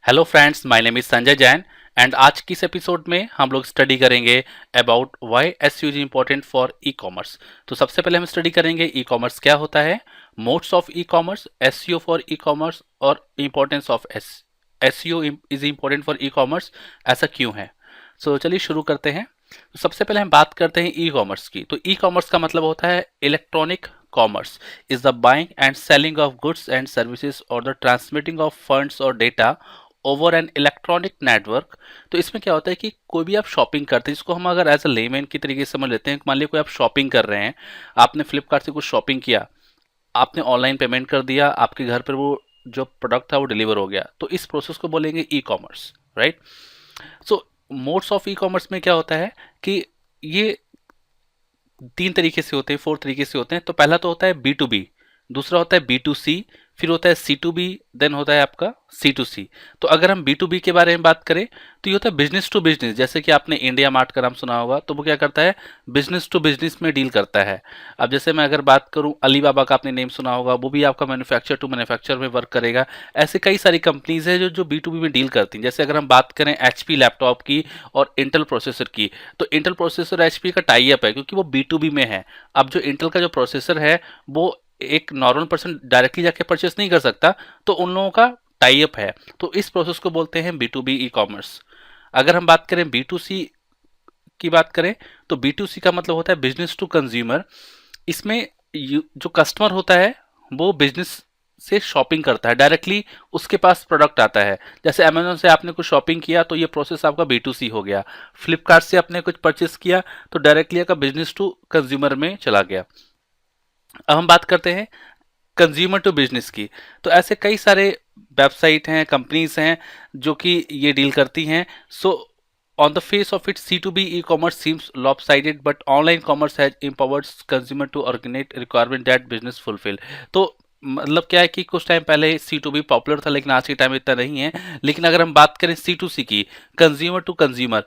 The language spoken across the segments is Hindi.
Hello friends, my name is Sanjay Jain and आज की इस एपिसोड में हम लोग स्टडी करेंगे about why SEO is important for e commerce. तो सबसे पहले हम स्टडी करेंगे ई कॉमर्स क्या होता है, modes of e commerce, SEO for e commerce और importance of SEO is important for e commerce, ऐसा क्यों है। चलिए शुरू करते हैं। तो सबसे पहले हम बात करते हैं ई कॉमर्स की। तो ई कॉमर्स का मतलब होता है electronic commerce is the buying and selling of goods and services और द ट्रांसमिटिंग ऑफ फंड्स और data over an electronic network. तो इसमें क्या होता है कि कोई भी आप शॉपिंग करते हैं, जिसको हम अगर एज अ लेमैन की तरीके से समझ लेते हैं, मान लीजिए कोई आप शॉपिंग कर रहे हैं, आपने फ्लिपकार्ट से कुछ शॉपिंग किया, आपने ऑनलाइन पेमेंट कर दिया, आपके घर पर वो जो प्रोडक्ट था वो डिलीवर हो गया, तो इस प्रोसेस को बोलेंगे e commerce, right. So modes of e commerce में क्या होता है कि ये तीन तरीके से होते हैं, फोर तरीके से होते हैं। तो पहला तो होता है बी टू बी, दूसरा होता है बी टू सी, फिर होता है सी टू बी, देन होता है आपका सी टू सी। तो अगर हम बी टू बी के बारे में बात करें तो ये होता है बिजनेस टू बिजनेस। जैसे कि आपने इंडिया मार्ट का नाम सुना होगा, तो वो क्या करता है, बिजनेस टू बिजनेस में डील करता है। अब जैसे मैं अगर बात करूं, अलीबाबा का आपने नेम सुना होगा, वो भी आपका मैन्युफैक्चर टू मैन्युफैक्चर में वर्क करेगा। ऐसे कई सारी कंपनीज है जो बी टू बी में डील करती हैं। जैसे अगर हम बात करें एचपी लैपटॉप की और इंटेल प्रोसेसर की, तो इंटेल प्रोसेसर एचपी का टाई अप है क्योंकि वो बी टू बी में है। अब जो इंटेल का जो प्रोसेसर है वो एक नॉर्मल पर्सन डायरेक्टली जाके परचेस नहीं कर सकता, तो उन लोगों का टाई अप है। तो इस प्रोसेस को बोलते हैं B to B e commerce. अगर हम बात करें बी टू सी की बात करें, तो बी टू सी का मतलब होता है बिजनेस टू कंज्यूमर। इसमें जो कस्टमर होता है वो बिजनेस से शॉपिंग करता है, डायरेक्टली उसके पास प्रोडक्ट आता है। जैसे अमेजोन से आपने कुछ शॉपिंग किया तो ये प्रोसेस आपका बी टू सी हो गया। फ्लिपकार्ट से आपने कुछ परचेस किया तो डायरेक्टली आपका बिजनेस टू कंज्यूमर में चला गया। अब हम बात करते हैं कंज्यूमर टू बिजनेस की। तो ऐसे कई सारे वेबसाइट हैं, कंपनीज हैं जो कि ये डील करती हैं। So on the face of it C to B e commerce seems lopsided but online commerce has empowered consumer to organise requirement that business fulfil. तो मतलब क्या है कि कुछ टाइम पहले सी टू बी पॉपुलर था, लेकिन आज के टाइम में इतना नहीं है। लेकिन अगर हम बात करें सी टू सी की, कंज्यूमर टू कंज्यूमर,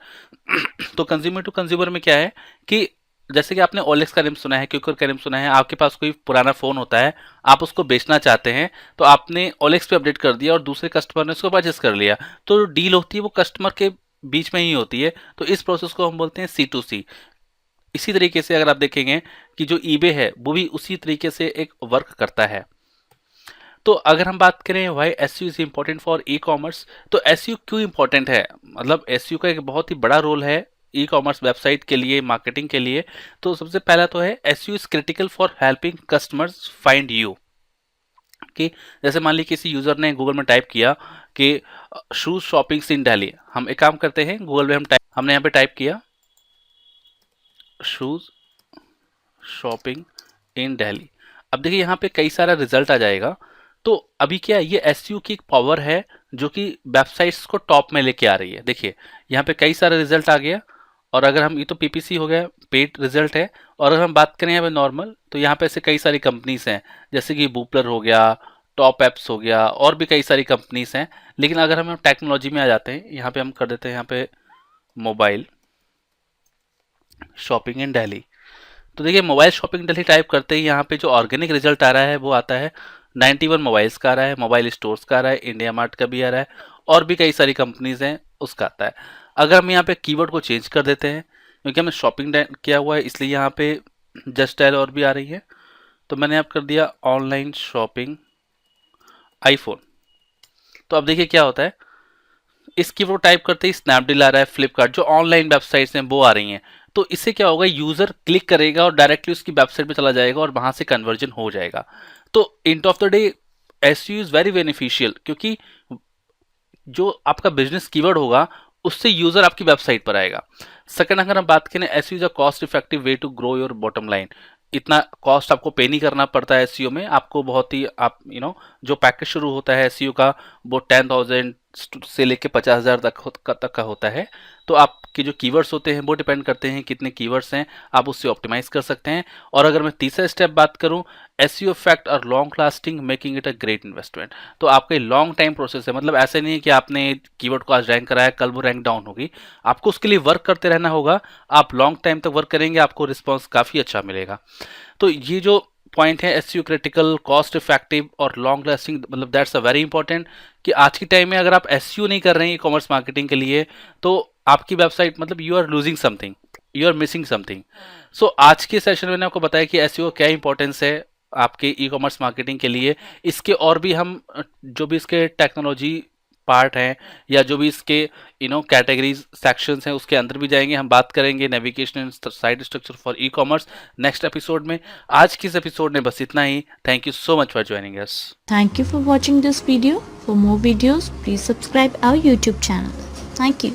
तो कंज्यूमर टू कंज्यूमर में क्या है कि जैसे कि आपने ओलेक्स का नेम सुना है, क्यूकर का नेम सुना है, आपके पास कोई पुराना फोन होता है, आप उसको बेचना चाहते हैं, तो आपने ओलेक्स पे अपडेट कर दिया और दूसरे कस्टमर ने उसको परचेस कर लिया, तो डील होती है वो कस्टमर के बीच में ही होती है। तो इस प्रोसेस को हम बोलते हैं सी टू सी। इसी तरीके से अगर आप देखेंगे कि जो ईबे है वो भी उसी तरीके से एक वर्क करता है। तो अगर हम बात करें why SEO is important for e commerce, तो एस यू क्यों इम्पोर्टेंट है, मतलब एस यू का एक बहुत ही बड़ा रोल है ई कॉमर्स वेबसाइट के लिए, मार्केटिंग के लिए। तो सबसे पहला तो है S U is critical for helping customers find you. कि जैसे मान लीजिए किसी यूजर ने गूगल में टाइप किया कि शूज शॉपिंग्स इन दिल्ली। हम एक काम करते हैं, गूगल में हमने यहाँ पे टाइप किया शूज शॉपिंग इन दिल्ली। अब देखिए यहाँ पे कई सारा रिजल्ट आ जाएगा। तो अभी क्या है, ये एसईओ की एक पावर है जो कि वेबसाइट्स को टॉप में लेके आ रही है। देखिए यहाँ पे कई सारे रिजल्ट आ गया। और अगर हम, ये तो पीपीसी हो गया, पेड रिजल्ट है। और अगर हम बात करें यहाँ पे नॉर्मल, तो यहाँ पे ऐसे कई सारी कंपनीज हैं, जैसे कि बूपलर हो गया, टॉप एप्स हो गया, और भी कई सारी कंपनीज हैं। लेकिन अगर हम टेक्नोलॉजी में आ जाते हैं, यहाँ पे हम कर देते हैं यहाँ पे मोबाइल शॉपिंग इन दिल्ली। तो देखिए मोबाइल शॉपिंग दिल्ली टाइप करते ही यहाँ पे जो ऑर्गेनिक रिजल्ट आ रहा है वो आता है 91 मोबाइल्स का आ रहा है, मोबाइल स्टोर्स का आ रहा है, इंडिया मार्ट का भी आ रहा है, और भी कई सारी कंपनीज हैं उसका आता है। अगर हम यहाँ पे कीवर्ड को चेंज कर देते हैं, क्योंकि हमने शॉपिंग किया हुआ है इसलिए यहाँ पे जस्ट डायल और भी आ रही है, तो मैंने यहाँ कर दिया ऑनलाइन शॉपिंग आईफोन। तो अब देखिए क्या होता है, इस कीवर्ड टाइप करते ही स्नैपडील आ रहा है, फ्लिपकार्ट, जो ऑनलाइन वेबसाइट्स हैं वो आ रही हैं। तो इससे क्या होगा, यूजर क्लिक करेगा और डायरेक्टली उसकी वेबसाइट पे चला जाएगा और वहां से कन्वर्जन हो जाएगा। तो end of the day SEO is very beneficial, क्योंकि जो आपका बिजनेस कीवर्ड होगा उससे यूजर आपकी वेबसाइट पर आएगा। सेकंड, अगर हम बात करें, SEO is a cost effective way to grow your bottom line. इतना कॉस्ट आपको पे नहीं करना पड़ता है एसईओ में, आपको बहुत ही, आप जो पैकेज शुरू होता है एसईओ का वो 10,000 से लेके 50,000 तक का होता है। तो आपके जो कीवर्ड्स होते हैं वो डिपेंड करते हैं कितने कीवर्ड्स हैं, आप उससे ऑप्टिमाइज कर सकते हैं। और अगर मैं तीसरा स्टेप बात करूं, एसईओ इफेक्ट और long lasting making it a great investment. तो आपका लॉन्ग टाइम प्रोसेस है, मतलब ऐसे नहीं है कि आपने कीवर्ड को आज रैंक कराया कल वो रैंक डाउन होगी, आपको उसके लिए वर्क करते रहना होगा। आप लॉन्ग टाइम तक वर्क करेंगे, आपको रिस्पॉन्स काफ़ी अच्छा मिलेगा। तो ये जो पॉइंट है एसईओ क्रिटिकल, कॉस्ट इफेक्टिव और लॉन्ग लास्टिंग, मतलब दैट्स अ वेरी इंपॉर्टेंट कि आज के टाइम में अगर आप एसईओ नहीं कर रहे हैं ई कॉमर्स मार्केटिंग के लिए तो आपकी वेबसाइट, मतलब you are losing something, you are missing something. So आज के सेशन में मैंने आपको बताया कि एसईओ क्या इंपॉर्टेंस है आपके ई कॉमर्स मार्केटिंग के लिए। इसके और भी हम जो भी इसके टेक्नोलॉजी पार्ट हैं या जो भी इसके कैटेगरीज सेक्शंस हैं उसके अंदर भी जाएंगे, हम बात करेंगे navigation and site structure for e commerce next episode में। आज की इस एपिसोड में बस इतना ही। Thank you so much for joining us. Thank you for watching this video. For more videos, please subscribe our YouTube channel. Thank you.